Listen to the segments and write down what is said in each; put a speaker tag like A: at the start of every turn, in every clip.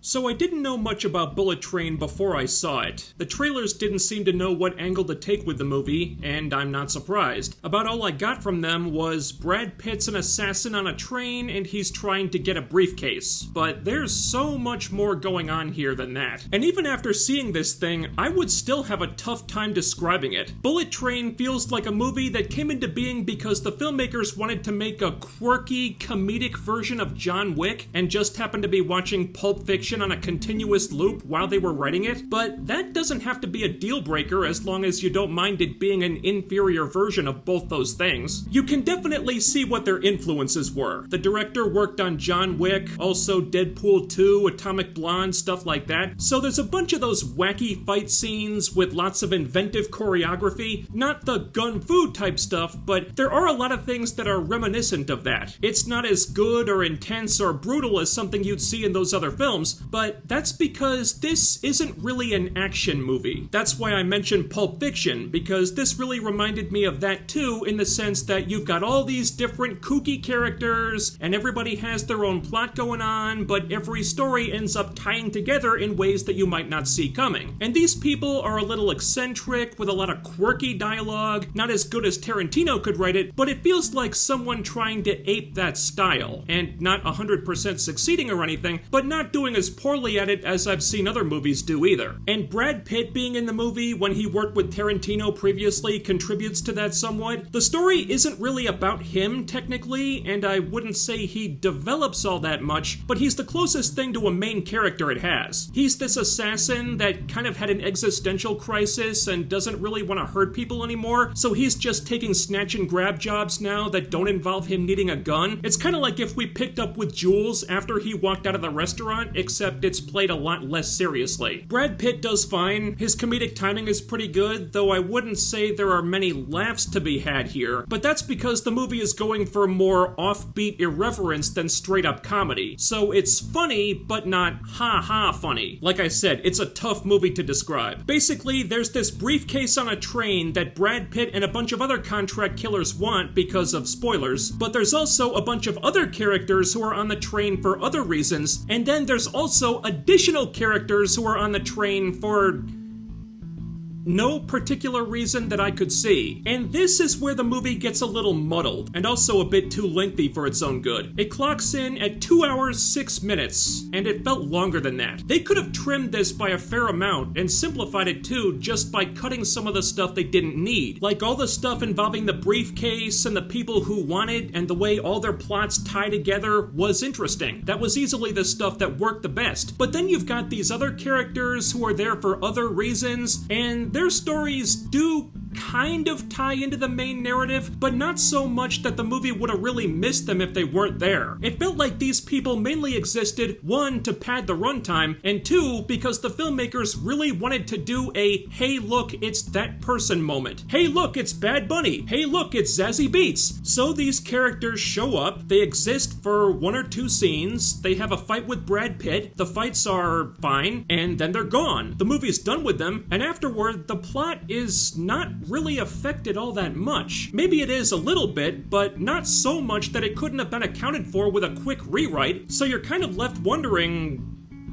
A: So I didn't know much about Bullet Train before I saw it. The trailers didn't seem to know what angle to take with the movie, and I'm not surprised. About all I got from them was Brad Pitt's an assassin on a train and he's trying to get a briefcase. But there's so much more going on here than that. And even after seeing this thing, I would still have a tough time describing it. Bullet Train feels like a movie that came into being because the filmmakers wanted to make a quirky, comedic version of John Wick and just happened to be watching Pulp Fiction on a continuous loop while they were writing it, but that doesn't have to be a deal breaker as long as you don't mind it being an inferior version of both those things. You can definitely see what their influences were. The director worked on John Wick, also Deadpool 2, Atomic Blonde, stuff like that. So there's a bunch of those wacky fight scenes with lots of inventive choreography, not the gun fu type stuff, but there are a lot of things that are reminiscent of that. It's not as good or intense or brutal as something you'd see in those other films, but that's because this isn't really an action movie. That's why I mentioned Pulp Fiction, because this really reminded me of that too, in the sense that you've got all these different kooky characters, and everybody has their own plot going on, but every story ends up tying together in ways that you might not see coming. And these people are a little eccentric, with a lot of quirky dialogue, not as good as Tarantino could write it, but it feels like someone trying to ape that style, and not 100% succeeding or anything, but not doing as poorly at it as I've seen other movies do either. And Brad Pitt being in the movie when he worked with Tarantino previously contributes to that somewhat. The story isn't really about him technically, and I wouldn't say he develops all that much, but he's the closest thing to a main character it has. He's this assassin that kind of had an existential crisis and doesn't really want to hurt people anymore, so he's just taking snatch and grab jobs now that don't involve him needing a gun. It's kind of like if we picked up with Jules after he walked out of the restaurant, except it's played a lot less seriously. Brad Pitt does fine. His comedic timing is pretty good, though I wouldn't say there are many laughs to be had here, but that's because the movie is going for more offbeat irreverence than straight up comedy. So it's funny, but not ha-ha funny. Like I said, it's a tough movie to describe. Basically, there's this briefcase on a train that Brad Pitt and a bunch of other contract killers want because of spoilers, but there's also a bunch of other characters who are on the train for other reasons, and then there's also additional characters who are on the train for no particular reason that I could see. And this is where the movie gets a little muddled, and also a bit too lengthy for its own good. It clocks in at 2 hours 6 minutes, and it felt longer than that. They could have trimmed this by a fair amount, and simplified it too, just by cutting some of the stuff they didn't need. Like all the stuff involving the briefcase, and the people who want it, and the way all their plots tie together was interesting. That was easily the stuff that worked the best. But then you've got these other characters who are there for other reasons, and their stories do kind of tie into the main narrative, but not so much that the movie would have really missed them if they weren't there. It felt like these people mainly existed, one, to pad the runtime, and two, because the filmmakers really wanted to do a hey look, it's that person moment. Hey look, it's Bad Bunny. Hey look, it's Zazie Beetz. So these characters show up, they exist for 1 or 2 scenes, they have a fight with Brad Pitt, the fights are fine, and then they're gone. The movie's done with them, and afterward, the plot is not really affected all that much. Maybe it is a little bit, but not so much that it couldn't have been accounted for with a quick rewrite, so you're kind of left wondering,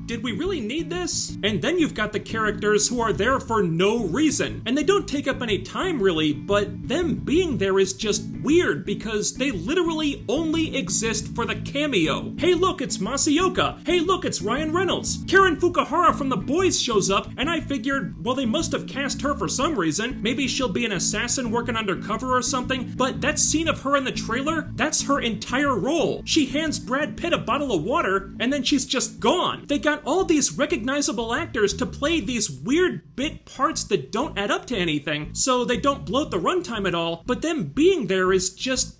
A: did we really need this? And then you've got the characters who are there for no reason. And they don't take up any time really, but them being there is just weird because they literally only exist for the cameo. Hey look, it's Masayoka. Hey look, it's Ryan Reynolds. Karen Fukuhara from The Boys shows up, and I figured, well, they must have cast her for some reason. Maybe she'll be an assassin working undercover or something, but that scene of her in the trailer, that's her entire role. She hands Brad Pitt a bottle of water, and then she's just gone. They got all these recognizable actors to play these weird bit parts that don't add up to anything, so they don't bloat the runtime at all, but them being there is just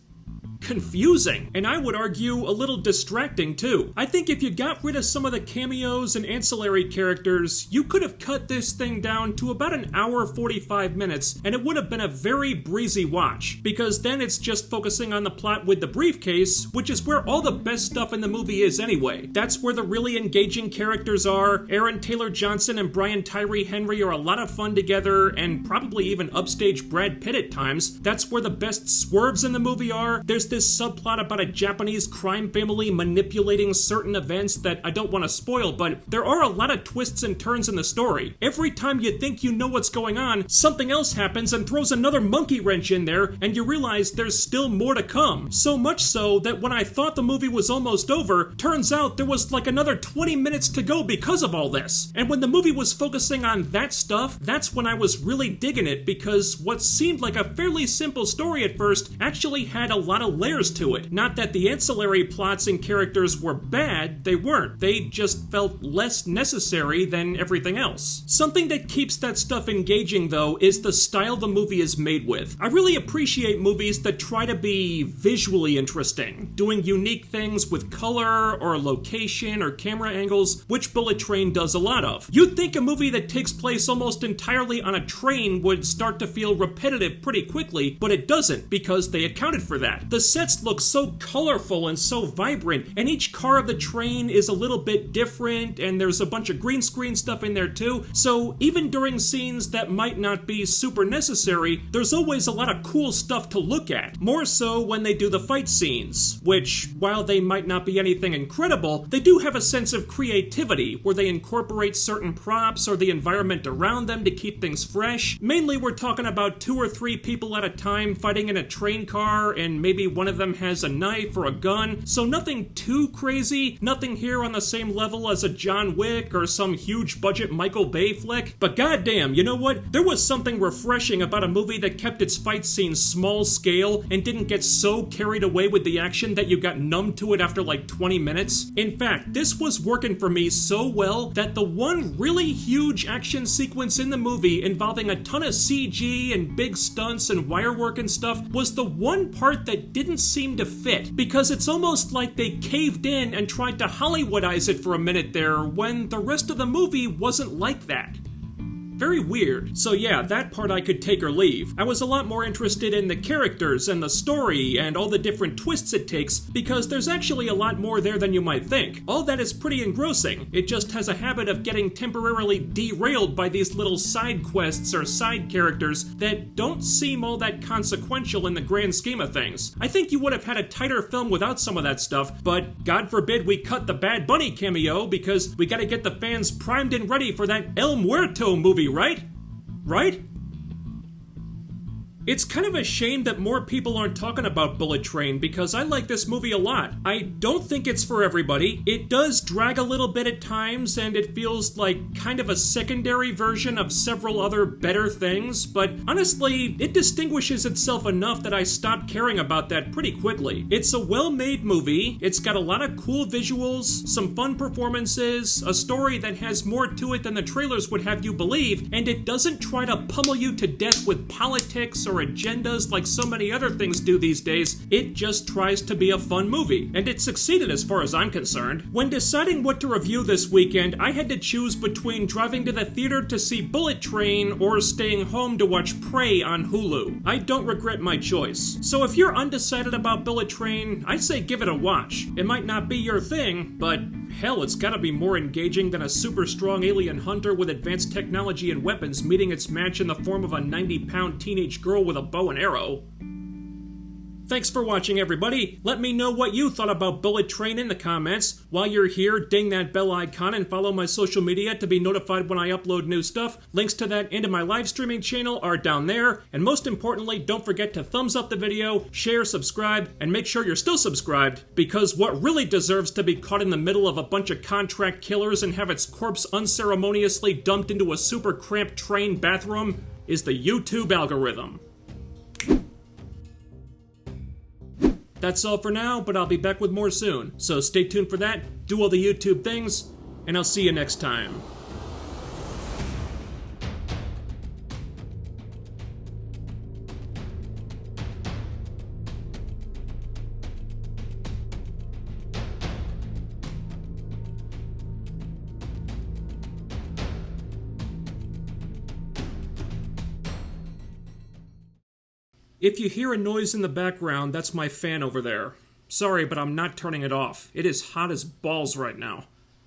A: confusing, and I would argue a little distracting too. I think if you got rid of some of the cameos and ancillary characters, you could have cut this thing down to about an hour 45 minutes, and it would have been a very breezy watch, because then it's just focusing on the plot with the briefcase, which is where all the best stuff in the movie is anyway. That's where the really engaging characters are. Aaron Taylor Johnson and Brian Tyree Henry are a lot of fun together, and probably even upstage Brad Pitt at times. That's where the best swerves in the movie are. There's this subplot about a Japanese crime family manipulating certain events that I don't want to spoil, but there are a lot of twists and turns in the story. Every time you think you know what's going on, something else happens and throws another monkey wrench in there, and you realize there's still more to come. So much so that when I thought the movie was almost over, turns out there was like another 20 minutes to go because of all this. And when the movie was focusing on that stuff, that's when I was really digging it, because what seemed like a fairly simple story at first actually had a lot of layers to it. Not that the ancillary plots and characters were bad, they weren't. They just felt less necessary than everything else. Something that keeps that stuff engaging, though, is the style the movie is made with. I really appreciate movies that try to be visually interesting, doing unique things with color or location or camera angles, which Bullet Train does a lot of. You'd think a movie that takes place almost entirely on a train would start to feel repetitive pretty quickly, but it doesn't, because they accounted for that. The sets look so colorful and so vibrant, and each car of the train is a little bit different, and there's a bunch of green screen stuff in there too, so even during scenes that might not be super necessary, there's always a lot of cool stuff to look at. More so when they do the fight scenes, which, while they might not be anything incredible, they do have a sense of creativity, where they incorporate certain props or the environment around them to keep things fresh. Mainly we're talking about 2 or 3 people at a time fighting in a train car, and maybe one of them has a knife or a gun, so nothing too crazy, nothing here on the same level as a John Wick or some huge budget Michael Bay flick, but goddamn, you know what? There was something refreshing about a movie that kept its fight scenes small scale and didn't get so carried away with the action that you got numb to it after like 20 minutes. In fact, this was working for me so well that the one really huge action sequence in the movie involving a ton of CG and big stunts and wire work and stuff was the one part that didn't seem to fit, because it's almost like they caved in and tried to Hollywoodize it for a minute there when the rest of the movie wasn't like that. Very weird. So yeah, that part I could take or leave. I was a lot more interested in the characters and the story and all the different twists it takes, because there's actually a lot more there than you might think. All that is pretty engrossing. It just has a habit of getting temporarily derailed by these little side quests or side characters that don't seem all that consequential in the grand scheme of things. I think you would have had a tighter film without some of that stuff, but God forbid we cut the Bad Bunny cameo, because we gotta get the fans primed and ready for that El Muerto movie, right? Right? It's kind of a shame that more people aren't talking about Bullet Train, because I like this movie a lot. I don't think it's for everybody. It does drag a little bit at times, and it feels like kind of a secondary version of several other better things, but honestly, it distinguishes itself enough that I stopped caring about that pretty quickly. It's a well-made movie, it's got a lot of cool visuals, some fun performances, a story that has more to it than the trailers would have you believe, and it doesn't try to pummel you to death with politics or agendas like so many other things do these days. It just tries to be a fun movie, and it succeeded as far as I'm concerned. When deciding what to review this weekend, I had to choose between driving to the theater to see Bullet Train or staying home to watch Prey on Hulu. I don't regret my choice. So if you're undecided about Bullet Train, I say give it a watch. It might not be your thing, but hell, it's gotta be more engaging than a super strong alien hunter with advanced technology and weapons meeting its match in the form of a 90-pound teenage girl with a bow and arrow. Thanks for watching, everybody. Let me know what you thought about Bullet Train in the comments. While you're here, ding that bell icon and follow my social media to be notified when I upload new stuff. Links to that and to my live streaming channel are down there. And most importantly, don't forget to thumbs up the video, share, subscribe, and make sure you're still subscribed, because what really deserves to be caught in the middle of a bunch of contract killers and have its corpse unceremoniously dumped into a super cramped train bathroom is the YouTube algorithm. That's all for now, but I'll be back with more soon. So stay tuned for that, do all the YouTube things, and I'll see you next time. If you hear a noise in the background, that's my fan over there. Sorry, but I'm not turning it off. It is hot as balls right now.